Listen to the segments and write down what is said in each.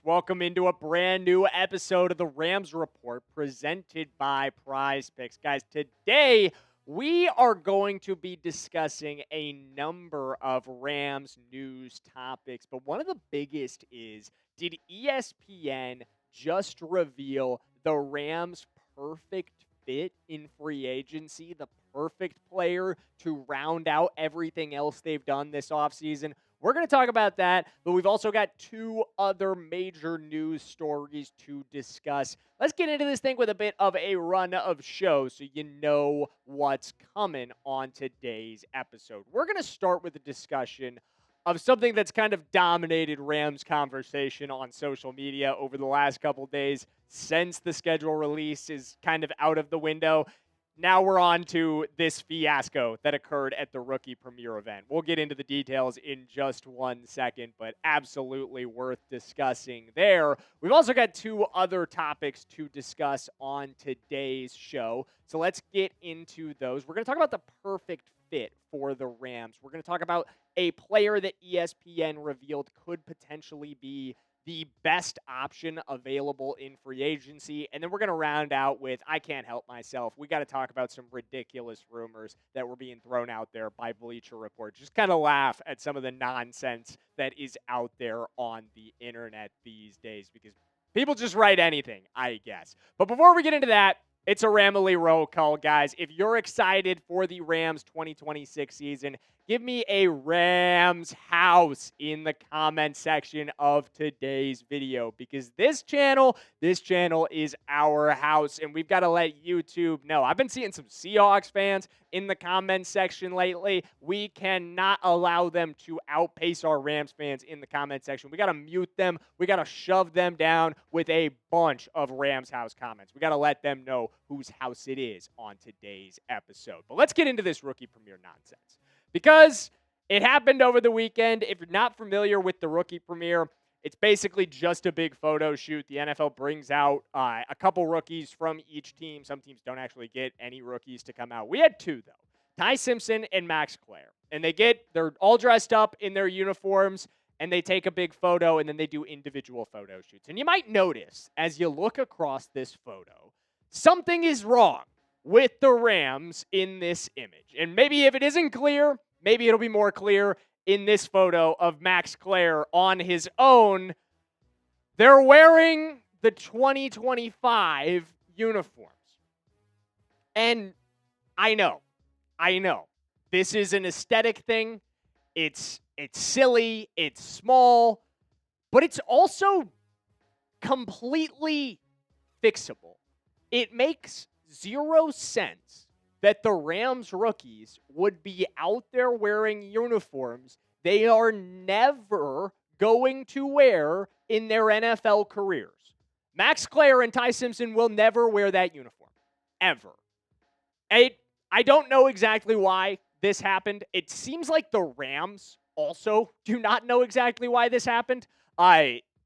Welcome into a brand new episode of the Rams Report presented by Prize Picks. Guys, today we are going to be discussing a number of Rams news topics, but one of the biggest is, did ESPN just reveal the Rams' perfect fit in free agency, the perfect player to round out everything else they've done this offseason? We're going to talk about that, but we've also got two other major news stories to discuss. Let's get into this thing with a bit of a run of show so you know what's coming on today's episode. We're going to start with a discussion of something that's kind of dominated Rams conversation on social media over the last couple days since the schedule release is kind of out of the window. Now we're on to this fiasco that occurred at the rookie premiere event. We'll get into the details in just 1 second, but absolutely worth discussing there. We've also got two other topics to discuss on today's show, so let's get into those. We're going to talk about the perfect fit for the Rams. We're going to talk about a player that ESPN revealed could potentially be the best option available in free agency. And then we're going to round out with, I can't help myself, we got to talk about some ridiculous rumors that were being thrown out there by Bleacher Report. Just kind of laugh at some of the nonsense that is out there on the internet these days because people just write anything, I guess. But before we get into that, it's a Ramily roll call, guys. If you're excited for the Rams 2026 season, give me a Rams house in the comment section of today's video because this channel is our house, and we've got to let YouTube know. I've been seeing some Seahawks fans in the comment section lately. We cannot allow them to outpace our Rams fans in the comment section. We got to mute them. We got to shove them down with a bunch of Rams house comments. We got to let them know whose house it is on today's episode. But let's get into this rookie premiere nonsense, because it happened over the weekend. If you're not familiar with the rookie premiere, it's basically just a big photo shoot. The NFL brings out a couple rookies from each team. Some teams don't actually get any rookies to come out. We had two, though. Ty Simpson and Max Clare. And they're all dressed up in their uniforms, and they take a big photo, and then they do individual photo shoots. And you might notice, as you look across this photo, something is wrong with the Rams in this image. And maybe if it isn't clear, maybe it'll be more clear in this photo of Max Clare on his own. They're wearing the 2025 uniforms. And I know. This is an aesthetic thing. It's silly, it's small, but it's also completely fixable. It makes zero sense that the Rams rookies would be out there wearing uniforms they are never going to wear in their NFL careers. Max Clare and Ty Simpson will never wear that uniform, ever. I don't know exactly why this happened. It seems like the Rams also do not know exactly why this happened.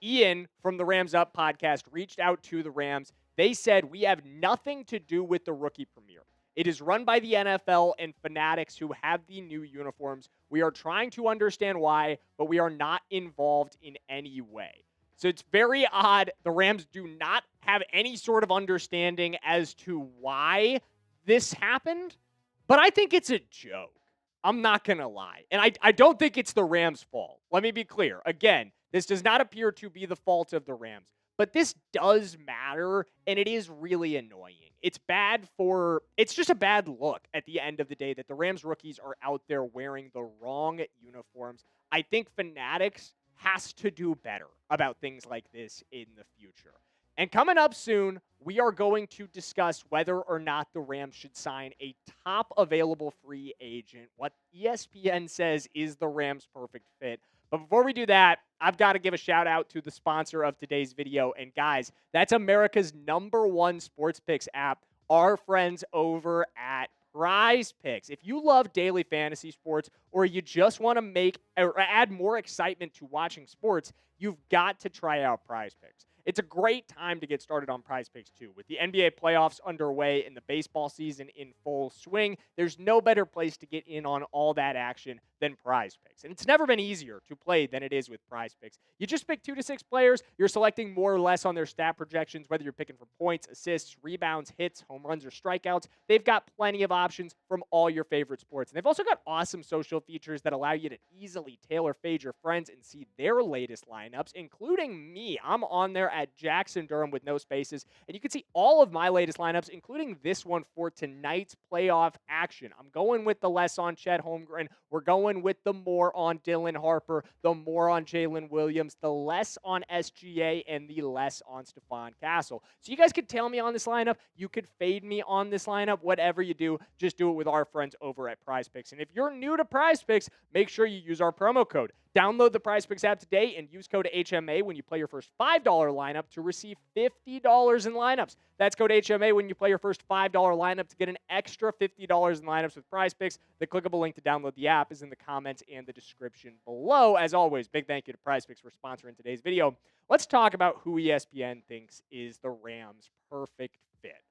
Ian from the Rams Up podcast reached out to the Rams. They said, we have nothing to do with the rookie premiere. It is run by the NFL and fanatics who have the new uniforms. We are trying to understand why, but we are not involved in any way. So it's very odd. The Rams do not have any sort of understanding as to why this happened, but I think it's a joke. I'm not going to lie. And I don't think it's the Rams' fault. Let me be clear. Again, this does not appear to be the fault of the Rams. But this does matter, and it is really annoying. It's just a bad look at the end of the day that the Rams rookies are out there wearing the wrong uniforms. I think Fanatics has to do better about things like this in the future. And coming up soon, we are going to discuss whether or not the Rams should sign a top available free agent, what ESPN says is the Rams' perfect fit. But before we do that, I've got to give a shout out to the sponsor of today's video. And guys, that's America's #1 sports picks app, our friends over at Prize Picks. If you love daily fantasy sports, or you just want to make or add more excitement to watching sports, you've got to try out Prize Picks. It's a great time to get started on Prize Picks too. With the NBA playoffs underway and the baseball season in full swing, there's no better place to get in on all that action than Prize Picks. And it's never been easier to play than it is with Prize Picks. You just pick 2 to 6 players, you're selecting more or less on their stat projections, whether you're picking for points, assists, rebounds, hits, home runs, or strikeouts. They've got plenty of options from all your favorite sports. And they've also got awesome social features that allow you to easily tailor fade your friends and see their latest lineups, including me. I'm on there at Jackson Durham with no spaces, and you can see all of my latest lineups, including this one for tonight's playoff action. I'm going with the less on Chet Holmgren. We're going with the more on Dylan Harper, the more on Jaylen Williams, the less on SGA, and the less on Stefon Castle. So you guys could tail me on this lineup. You could fade me on this lineup. Whatever you do, just do it with our friends over at Prize Picks. And if you're new to Prize Picks, make sure you use our promo code. Download the Prize Picks app today and use code HMA when you play your first $5 lineup to receive $50 in lineups. That's code HMA when you play your first $5 lineup to get an extra $50 in lineups with Prize Picks. The clickable link to download the app is in the comments and the description below. As always, big thank you to Prize Picks for sponsoring today's video. Let's talk about who ESPN thinks is the Rams' perfect fit.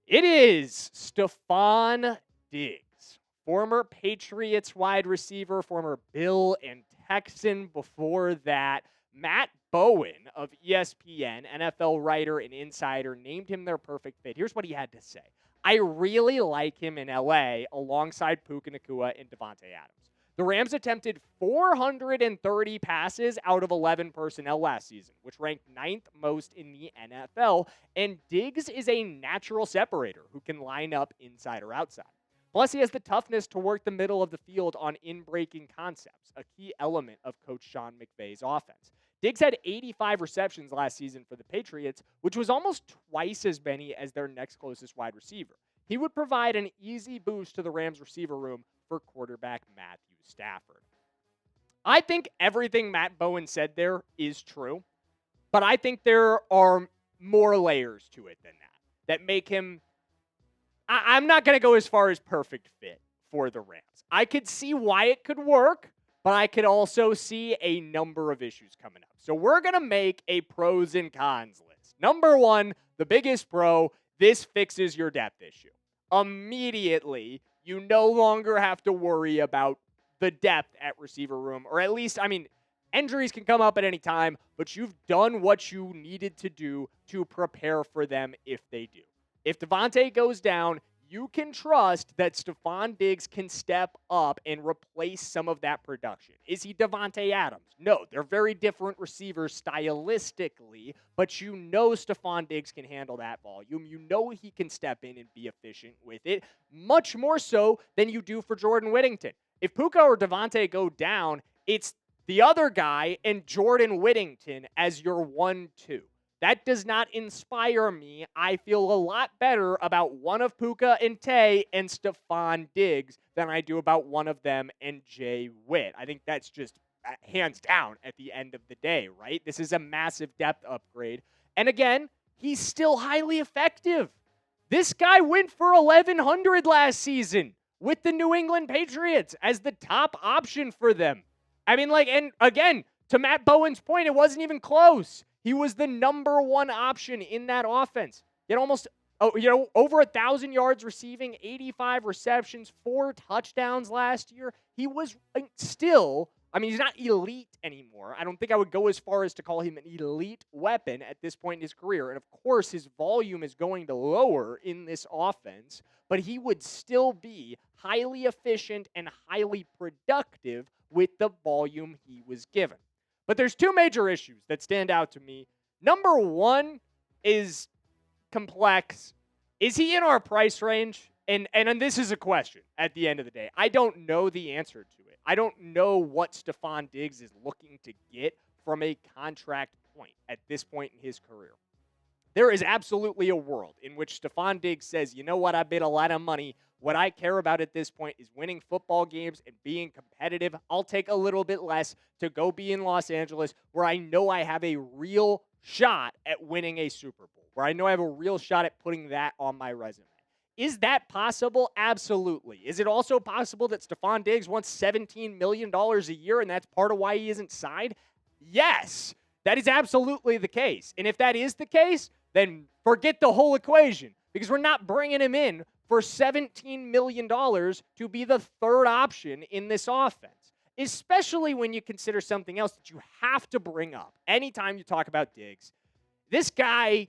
It is Stefon Diggs, former Patriots wide receiver, former Bill and Texan before that. Matt Bowen of ESPN, NFL writer and insider, named him their perfect fit. Here's what he had to say. I really like him in LA alongside Puka Nacua and Davante Adams. The Rams attempted 430 passes out of 11 personnel last season, which ranked 9th most in the NFL, and Diggs is a natural separator who can line up inside or outside. Plus, he has the toughness to work the middle of the field on in-breaking concepts, a key element of Coach Sean McVay's offense. Diggs had 85 receptions last season for the Patriots, which was almost twice as many as their next closest wide receiver. He would provide an easy boost to the Rams receiver room for quarterback Matthew Stafford. I think everything Matt Bowen said there is true, but I think there are more layers to it than that make him... I'm not going to go as far as perfect fit for the Rams. I could see why it could work, but I could also see a number of issues coming up. So we're going to make a pros and cons list. Number 1, the biggest pro, this fixes your depth issue. Immediately, you no longer have to worry about the depth at receiver room, or at least, injuries can come up at any time, but you've done what you needed to do to prepare for them if they do. If Davante goes down, you can trust that Stefon Diggs can step up and replace some of that production. Is he Davante Adams? No, they're very different receivers stylistically, but you know Stefon Diggs can handle that volume. You know he can step in and be efficient with it, much more so than you do for Jordan Whittington. If Puka or Davante go down, it's the other guy and Jordan Whittington as your 1-2. That does not inspire me. I feel a lot better about one of Puka and Tay and Stefon Diggs than I do about one of them and Jay Witt. I think that's just hands down at the end of the day, right? This is a massive depth upgrade. And again, he's still highly effective. This guy went for 1,100 last season with the New England Patriots as the top option for them. And again, to Matt Bowen's point, it wasn't even close. He was the number 1 option in that offense. He had almost, over 1,000 yards receiving, 85 receptions, 4 touchdowns last year. He was still, he's not elite anymore. I don't think I would go as far as to call him an elite weapon at this point in his career. And of course, his volume is going to lower in this offense, but he would still be highly efficient and highly productive with the volume he was given. But there's 2 major issues that stand out to me. Number 1 is complex. Is he in our price range? And this is a question at the end of the day. I don't know the answer to it. I don't know what Stefon Diggs is looking to get from a contract point at this point in his career. There is absolutely a world in which Stefon Diggs says, you know what, I bid a lot of money. What I care about at this point is winning football games and being competitive. I'll take a little bit less to go be in Los Angeles where I know I have a real shot at winning a Super Bowl, where I know I have a real shot at putting that on my resume. Is that possible? Absolutely. Is it also possible that Stefon Diggs wants $17 million a year and that's part of why he isn't signed? Yes. That is absolutely the case. And if that is the case, then forget the whole equation because we're not bringing him in for $17 million to be the third option in this offense, especially when you consider something else that you have to bring up anytime you talk about Diggs. This guy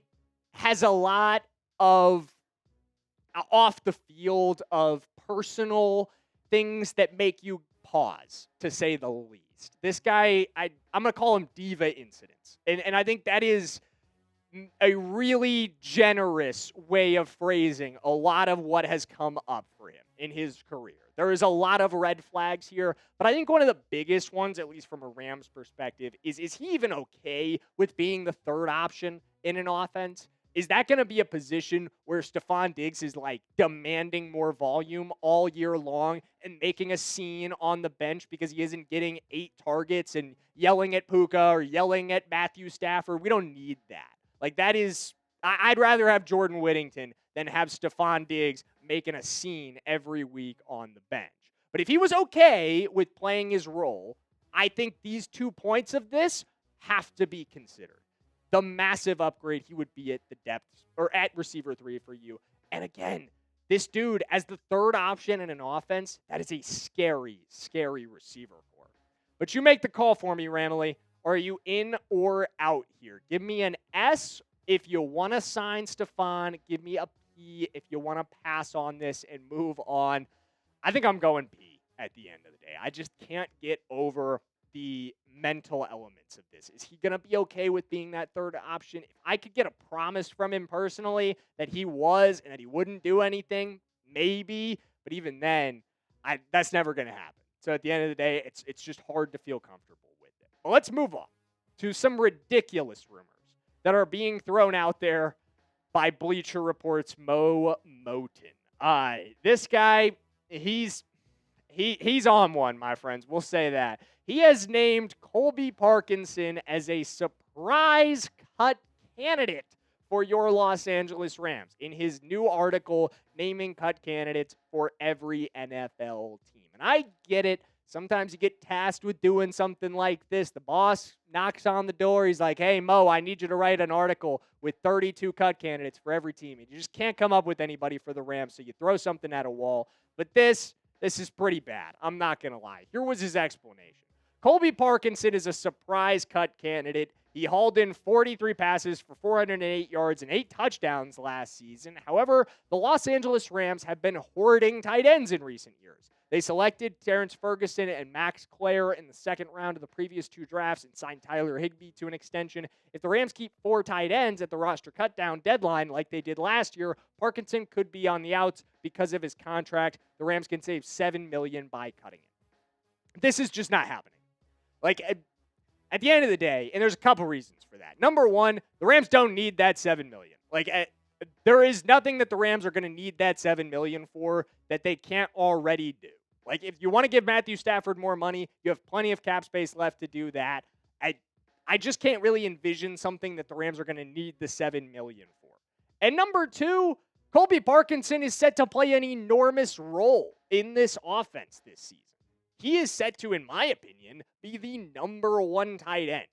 has a lot of off the field of personal things that make you pause, to say the least. This guy, I'm going to call him diva incidents. And I think that is a really generous way of phrasing a lot of what has come up for him in his career. There is a lot of red flags here, but I think one of the biggest ones, at least from a Rams perspective, is he even okay with being the third option in an offense? Is that going to be a position where Stefon Diggs is like demanding more volume all year long and making a scene on the bench because he isn't getting 8 targets and yelling at Puka or yelling at Matthew Stafford? We don't need that. Like, that is, I'd rather have Jordan Whittington than have Stefon Diggs making a scene every week on the bench. But if he was okay with playing his role, I think these 2 points of this have to be considered. The massive upgrade he would be at the depth or at receiver 3 for you. And again, this dude as the third option in an offense, that is a scary, scary receiver core. But you make the call for me, Ramley. Are you in or out here? Give me an S if you want to sign Stefon. Give me a P if you want to pass on this and move on. I think I'm going P at the end of the day. I just can't get over the mental elements of this. Is he going to be okay with being that third option? If I could get a promise from him personally that he was and that he wouldn't do anything, maybe. But even then, that's never going to happen. So at the end of the day, it's just hard to feel comfortable. Well, let's move on to some ridiculous rumors that are being thrown out there by Bleacher Report's Mo Moton. This guy, he's on one, my friends. We'll say that. He has named Colby Parkinson as a surprise cut candidate for your Los Angeles Rams in his new article naming cut candidates for every NFL team. And I get it. Sometimes you get tasked with doing something like this. The boss knocks on the door. He's like, hey, Mo, I need you to write an article with 32 cut candidates for every team. And you just can't come up with anybody for the Rams, so you throw something at a wall. But this is pretty bad. I'm not going to lie. Here was his explanation. Colby Parkinson is a surprise cut candidate. He hauled in 43 passes for 408 yards and 8 touchdowns last season. However, the Los Angeles Rams have been hoarding tight ends in recent years. They selected Terrence Ferguson and Max Clare in the second round of the previous 2 drafts and signed Tyler Higbee to an extension. If the Rams keep 4 tight ends at the roster cutdown deadline like they did last year, Parkinson could be on the outs because of his contract. The Rams can save $7 million by cutting it. This is just not happening. Like, at the end of the day, and there's a couple reasons for that. Number one, the Rams don't need that $7 million. Like, there is nothing that the Rams are going to need that $7 million for that they can't already do. Like, if you want to give Matthew Stafford more money, you have plenty of cap space left to do that. I just can't really envision something that the Rams are going to need the $7 million for. And number two, Colby Parkinson is set to play an enormous role in this offense this season. He is set to, in my opinion, be the number 1 tight end.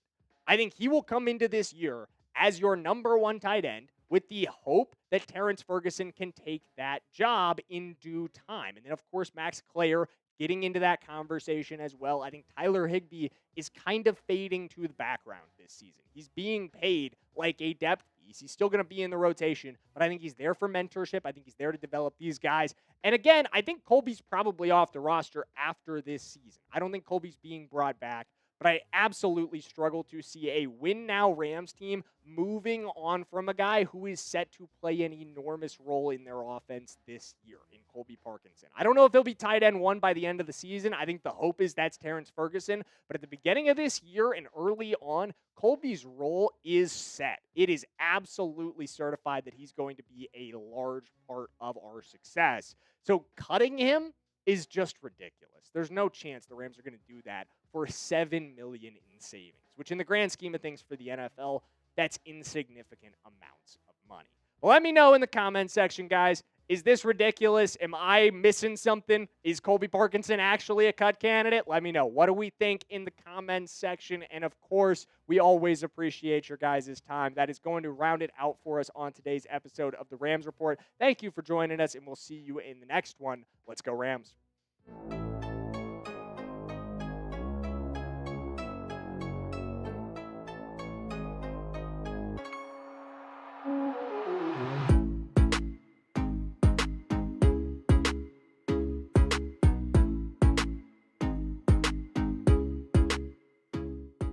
I think he will come into this year as your number 1 tight end with the hope that Terrence Ferguson can take that job in due time. And then, of course, Max Clare getting into that conversation as well. I think Tyler Higbee is kind of fading to the background this season. He's being paid like a depth piece. He's still going to be in the rotation, but I think he's there for mentorship. I think he's there to develop these guys. And again, I think Colby's probably off the roster after this season. I don't think Colby's being brought back. But I absolutely struggle to see a win-now Rams team moving on from a guy who is set to play an enormous role in their offense this year in Colby Parkinson. I don't know if he'll be tight end 1 by the end of the season. I think the hope is that's Terrence Ferguson. But at the beginning of this year and early on, Colby's role is set. It is absolutely certified that he's going to be a large part of our success. So cutting him is just ridiculous. There's no chance the Rams are going to do that for $7 million in savings, which in the grand scheme of things for the NFL, that's insignificant amounts of money. Well, let me know in the comment section, guys, Is this ridiculous? Am I missing something? Is Colby Parkinson actually a cut candidate? Let me know. What do we think in the comments section? And of course, we always appreciate your guys' time. That is going to round it out for us on today's episode of the Rams Report. Thank you for joining us, and we'll see you in the next one. Let's go, Rams.